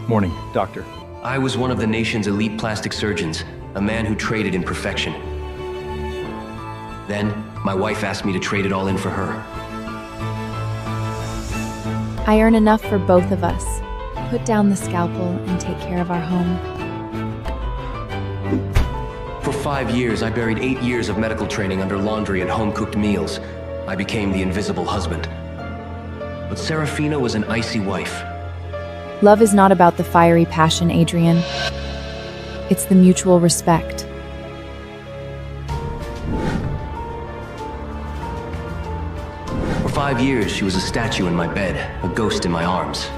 Morning, doctor. I was one of the nation's elite plastic surgeons, a man who traded in perfection. Then, my wife asked me to trade it all in for her. I earn enough for both of us. Put down the scalpel and take care of our home. For 5 years, I buried 8 years of medical training under laundry and home-cooked meals. I became the invisible husband. But Serafina was an icy wife. Love is not about the fiery passion, Adrian. It's the mutual respect. For 5 years, she was a statue in my bed, a ghost in my arms.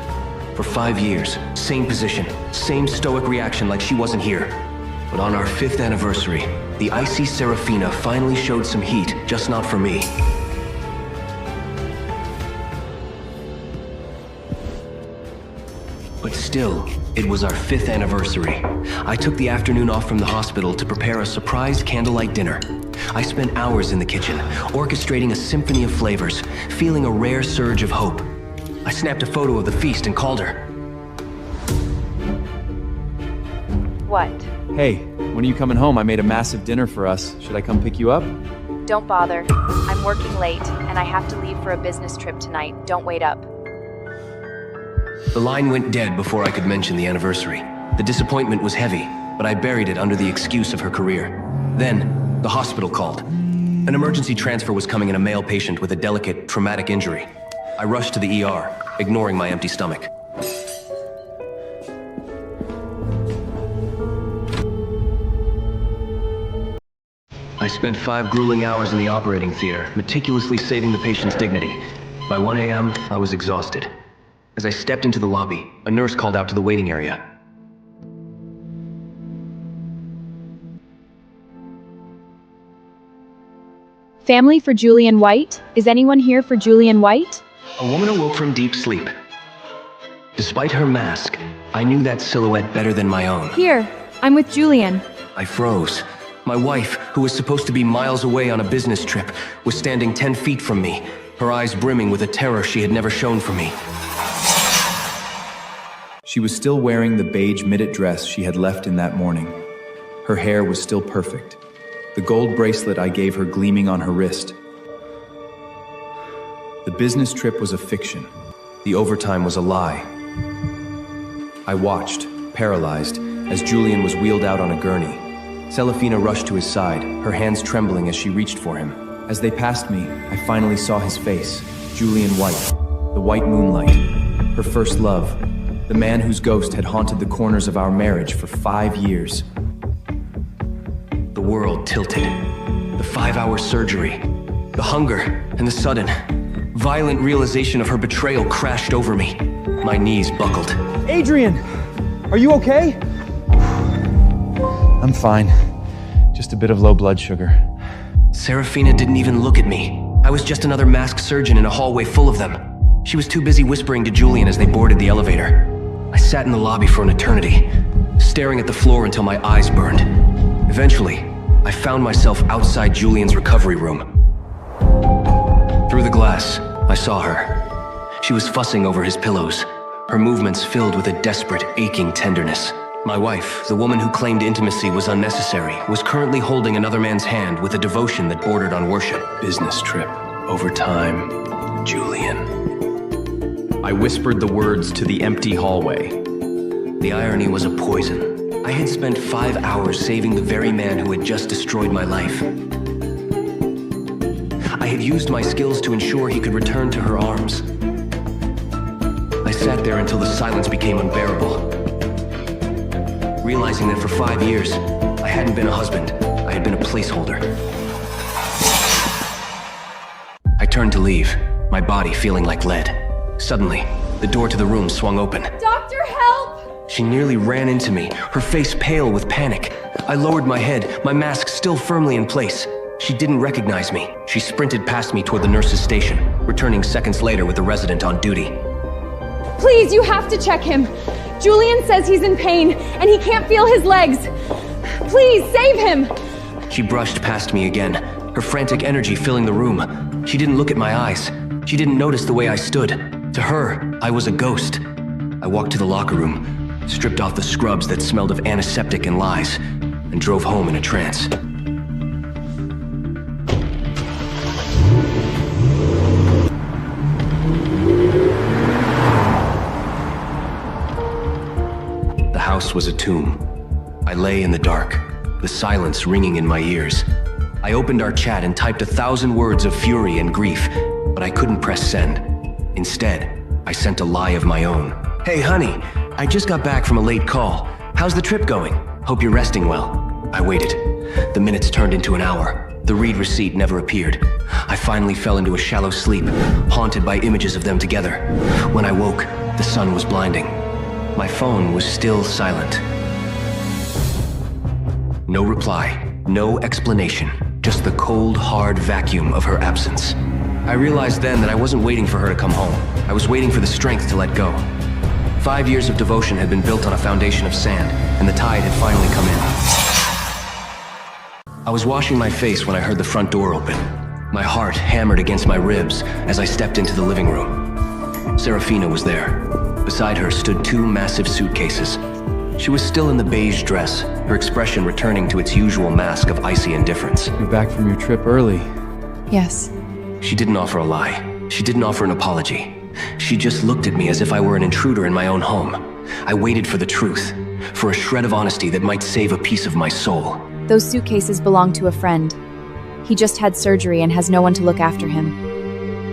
For 5 years, same position, same stoic reaction like she wasn't here. But on our 5th anniversary, the icy Serafina finally showed some heat, just not for me. But still, it was our 5th anniversary. I took the afternoon off from the hospital to prepare a surprise candlelight dinner. I spent hours in the kitchen, orchestrating a symphony of flavors, feeling a rare surge of hope. I snapped a photo of the feast and called her. What? Hey, when are you coming home? I made a massive dinner for us. Should I come pick you up? Don't bother. I'm working late, and I have to leave for a business trip tonight. Don't wait up. The line went dead before I could mention the anniversary. The disappointment was heavy, but I buried it under the excuse of her career. Then, the hospital called. An emergency transfer was coming in a male patient with a delicate, traumatic injury. I rushed to the ER, ignoring my empty stomach. I spent 5 grueling hours in the operating theater, meticulously saving the patient's dignity. By 1 a.m., I was exhausted. As I stepped into the lobby, a nurse called out to the waiting area. Family for Julian White? Is anyone here for Julian White? A woman awoke from deep sleep. Despite her mask, I knew that silhouette better than my own. Here, I'm with Julian. I froze. My wife, who was supposed to be miles away on a business trip, was standing 10 feet from me, her eyes brimming with a terror she had never shown for me. She was still wearing the beige midget dress she had left in that morning. Her hair was still perfect. The gold bracelet I gave her gleaming on her wrist. The business trip was a fiction. The overtime was a lie. I watched, paralyzed, as Julian was wheeled out on a gurney. Serafina rushed to his side, her hands trembling as she reached for him. As they passed me, I finally saw his face. Julian White. The white moonlight. Her first love. The man whose ghost had haunted the corners of our marriage for 5 years. The world tilted. The 5-hour surgery. The hunger and the sudden, violent realization of her betrayal crashed over me. My knees buckled. Adrian! Are you okay? I'm fine. Just a bit of low blood sugar. Serafina didn't even look at me. I was just another masked surgeon in a hallway full of them. She was too busy whispering to Julian as they boarded the elevator. I sat in the lobby for an eternity, staring at the floor until my eyes burned. Eventually, I found myself outside Julian's recovery room. Through the glass, I saw her. She was fussing over his pillows, her movements filled with a desperate, aching tenderness. My wife, the woman who claimed intimacy was unnecessary, was currently holding another man's hand with a devotion that bordered on worship. Business trip, overtime, Julian. I whispered the words to the empty hallway. The irony was a poison. I had spent 5 hours saving the very man who had just destroyed my life. I had used my skills to ensure he could return to her arms. I sat there until the silence became unbearable. Realizing that for 5 years, I hadn't been a husband, I had been a placeholder. I turned to leave, my body feeling like lead. Suddenly, the door to the room swung open. Doctor, help! She nearly ran into me, her face pale with panic. I lowered my head, my mask still firmly in place. She didn't recognize me. She sprinted past me toward the nurse's station, returning seconds later with the resident on duty. Please, you have to check him. Julian says he's in pain, and he can't feel his legs. Please, save him! She brushed past me again, her frantic energy filling the room. She didn't look at my eyes. She didn't notice the way I stood. To her, I was a ghost. I walked to the locker room, stripped off the scrubs that smelled of antiseptic and lies, and drove home in a trance. The house was a tomb. I lay in the dark, the silence ringing in my ears. I opened our chat and typed 1,000 words of fury and grief, but I couldn't press send. Instead, I sent a lie of my own. Hey, honey, I just got back from a late call. How's the trip going? Hope you're resting well. I waited. The minutes turned into an hour. The read receipt never appeared. I finally fell into a shallow sleep, haunted by images of them together. When I woke, the sun was blinding. My phone was still silent. No reply, no explanation, just the cold, hard vacuum of her absence. I realized then that I wasn't waiting for her to come home. I was waiting for the strength to let go. 5 years of devotion had been built on a foundation of sand, and the tide had finally come in. I was washing my face when I heard the front door open. My heart hammered against my ribs as I stepped into the living room. Serafina was there. Beside her stood 2 massive suitcases. She was still in the beige dress, her expression returning to its usual mask of icy indifference. You're back from your trip early. Yes. She didn't offer a lie. She didn't offer an apology. She just looked at me as if I were an intruder in my own home. I waited for the truth, for a shred of honesty that might save a piece of my soul. Those suitcases belong to a friend. He just had surgery and has no one to look after him.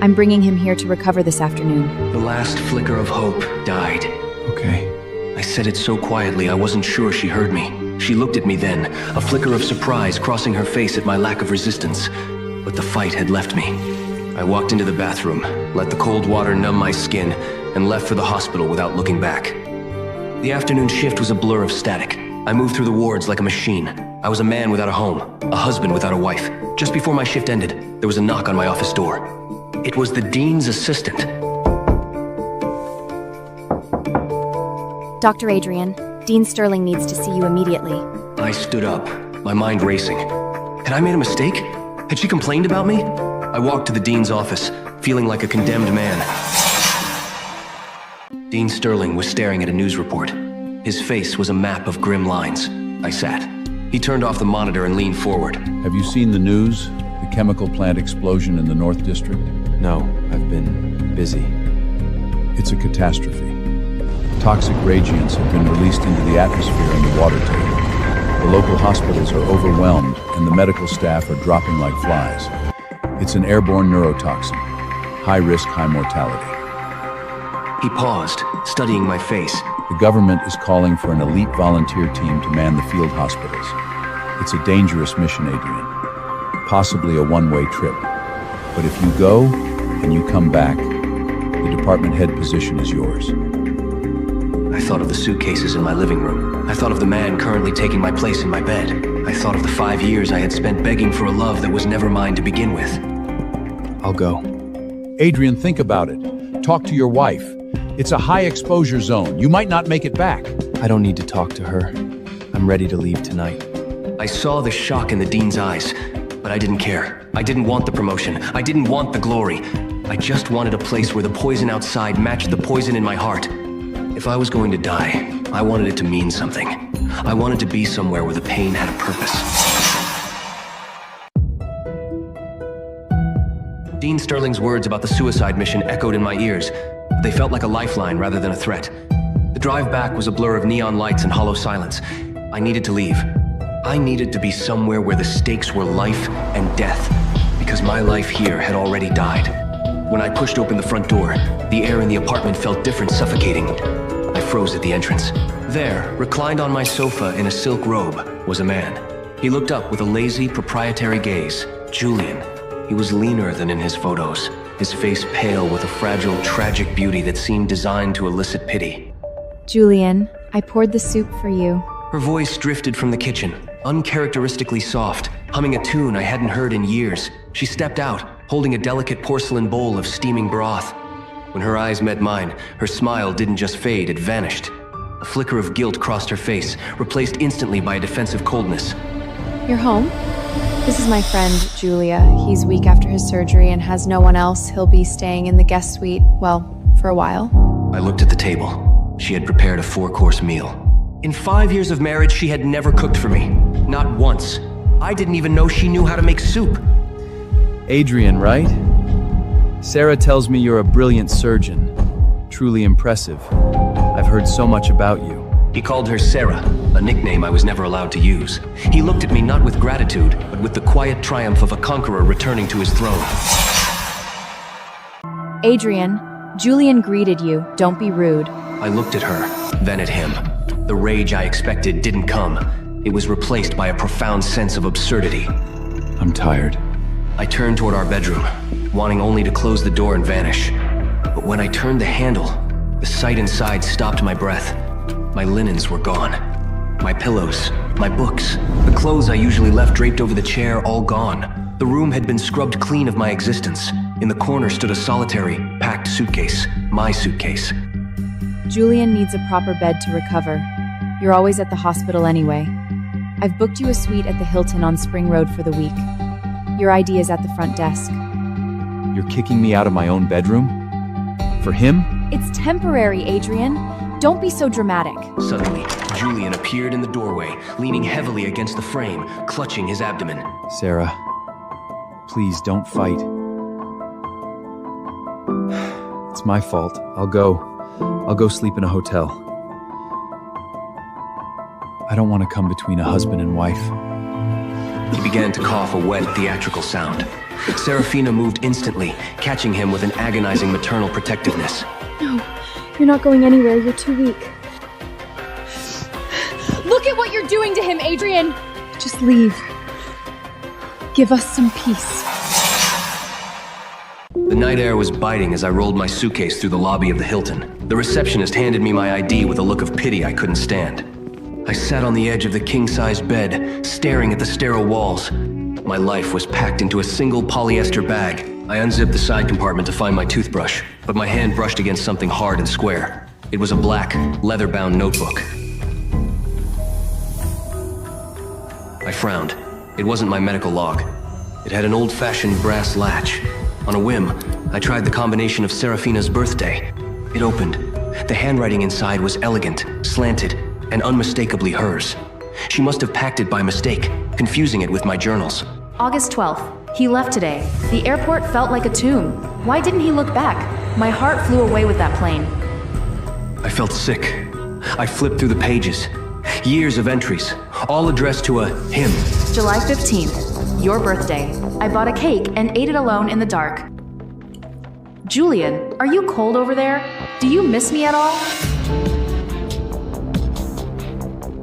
I'm bringing him here to recover this afternoon. The last flicker of hope died. Okay. I said it so quietly I wasn't sure she heard me. She looked at me then, a flicker of surprise crossing her face at my lack of resistance. But the fight had left me. I walked into the bathroom, let the cold water numb my skin, and left for the hospital without looking back. The afternoon shift was a blur of static. I moved through the wards like a machine. I was a man without a home, a husband without a wife. Just before my shift ended, there was a knock on my office door. It was the dean's assistant. Dr. Adrian, Dean Sterling needs to see you immediately. I stood up, my mind racing. Had I made a mistake? Had she complained about me? I walked to the dean's office, feeling like a condemned man. Dean Sterling was staring at a news report. His face was a map of grim lines. I sat. He turned off the monitor and leaned forward. Have you seen the news? The chemical plant explosion in the North District? No, I've been busy. It's a catastrophe. Toxic radiants have been released into the atmosphere and the water table. The local hospitals are overwhelmed and the medical staff are dropping like flies. It's an airborne neurotoxin. High risk, high mortality. He paused, studying my face. The government is calling for an elite volunteer team to man the field hospitals. It's a dangerous mission, Adrian. Possibly a one-way trip. But if you go and you come back, the department head position is yours. I thought of the suitcases in my living room. I thought of the man currently taking my place in my bed. I thought of the 5 years I had spent begging for a love that was never mine to begin with. I'll go. Adrian, think about it. Talk to your wife. It's a high exposure zone. You might not make it back. I don't need to talk to her. I'm ready to leave tonight. I saw the shock in the dean's eyes, but I didn't care. I didn't want the promotion. I didn't want the glory. I just wanted a place where the poison outside matched the poison in my heart. If I was going to die, I wanted it to mean something. I wanted to be somewhere where the pain had a purpose. Dean Sterling's words about the suicide mission echoed in my ears. They felt like a lifeline rather than a threat. The drive back was a blur of neon lights and hollow silence. I needed to leave. I needed to be somewhere where the stakes were life and death, because my life here had already died. When I pushed open the front door, the air in the apartment felt different, suffocating. I froze at the entrance. There, reclined on my sofa in a silk robe, was a man. He looked up with a lazy, proprietary gaze. Julian. He was leaner than in his photos, his face pale with a fragile, tragic beauty that seemed designed to elicit pity. Julian, I poured the soup for you. Her voice drifted from the kitchen, uncharacteristically soft, humming a tune I hadn't heard in years. She stepped out, holding a delicate porcelain bowl of steaming broth. When her eyes met mine, her smile didn't just fade, it vanished. A flicker of guilt crossed her face, replaced instantly by a defensive coldness. You're home? This is my friend, Julia. He's weak after his surgery and has no one else. He'll be staying in the guest suite, well, for a while. I looked at the table. She had prepared a 4-course meal. In 5 years of marriage, she had never cooked for me. Not once. I didn't even know she knew how to make soup. Adrian, right? Sarah tells me you're a brilliant surgeon. Truly impressive. I've heard so much about you. He called her Sarah, a nickname I was never allowed to use. He looked at me not with gratitude, but with the quiet triumph of a conqueror returning to his throne. Adrian, Julian greeted you. Don't be rude. I looked at her, then at him. The rage I expected didn't come. It was replaced by a profound sense of absurdity. I'm tired. I turned toward our bedroom, wanting only to close the door and vanish. But when I turned the handle, the sight inside stopped my breath. My linens were gone. My pillows, my books, the clothes I usually left draped over the chair, all gone. The room had been scrubbed clean of my existence. In the corner stood a solitary, packed suitcase, my suitcase. Julian needs a proper bed to recover. You're always at the hospital anyway. I've booked you a suite at the Hilton on Spring Road for the week. Your ID is at the front desk. You're kicking me out of my own bedroom? For him? It's temporary, Adrian. Don't be so dramatic. Suddenly, Julian appeared in the doorway, leaning heavily against the frame, clutching his abdomen. Sarah, please don't fight. It's my fault. I'll go sleep in a hotel. I don't want to come between a husband and wife. He began to cough a wet, theatrical sound. Serafina moved instantly, catching him with an agonizing maternal protectiveness. No, you're not going anywhere. You're too weak. Look at what you're doing to him, Adrian! Just leave. Give us some peace. The night air was biting as I rolled my suitcase through the lobby of the Hilton. The receptionist handed me my ID with a look of pity I couldn't stand. I sat on the edge of the king-sized bed, staring at the sterile walls. My life was packed into a single polyester bag. I unzipped the side compartment to find my toothbrush, but my hand brushed against something hard and square. It was a black, leather-bound notebook. I frowned. It wasn't my medical log. It had an old-fashioned brass latch. On a whim, I tried the combination of Serafina's birthday. It opened. The handwriting inside was elegant, slanted, and unmistakably hers. She must have packed it by mistake, confusing it with my journals. August 12th. He left today. The airport felt like a tomb. Why didn't he look back? My heart flew away with that plane. I felt sick. I flipped through the pages. Years of entries, all addressed to a him. July 15th. Your birthday. I bought a cake and ate it alone in the dark. Julian, are you cold over there? Do you miss me at all?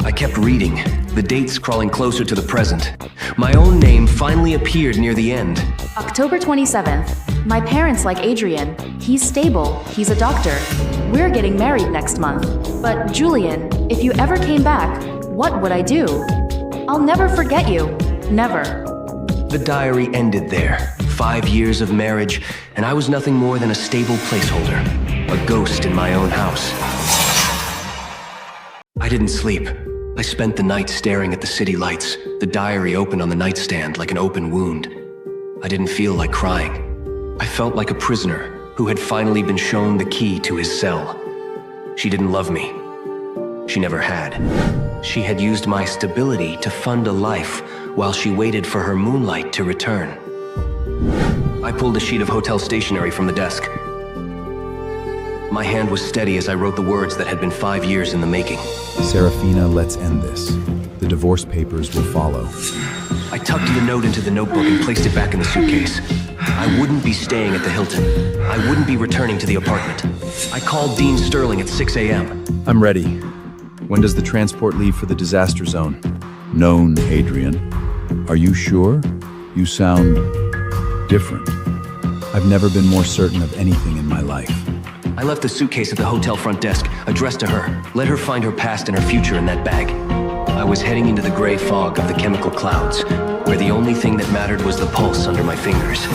I kept reading, the dates crawling closer to the present. My own name finally appeared near the end. October 27th. My parents like Adrian. He's stable. He's a doctor. We're getting married next month. But Julian, if you ever came back, what would I do? I'll never forget you. Never. The diary ended there. 5 years of marriage, and I was nothing more than a stable placeholder. A ghost in my own house. I didn't sleep. I spent the night staring at the city lights, the diary open on the nightstand like an open wound. I didn't feel like crying. I felt like a prisoner who had finally been shown the key to his cell. She didn't love me. She never had. She had used my stability to fund a life while she waited for her moonlight to return. I pulled a sheet of hotel stationery from the desk. My hand was steady as I wrote the words that had been 5 years in the making. Serafina, let's end this. The divorce papers will follow. I tucked the note into the notebook and placed it back in the suitcase. I wouldn't be staying at the Hilton. I wouldn't be returning to the apartment. I called Dean Sterling at 6 a.m. I'm ready. When does the transport leave for the disaster zone? Known, Adrian. Are you sure? You sound different. I've never been more certain of anything in my life. I left the suitcase at the hotel front desk, addressed to her. Let her find her past and her future in that bag. I was heading into the gray fog of the chemical clouds, where the only thing that mattered was the pulse under my fingers.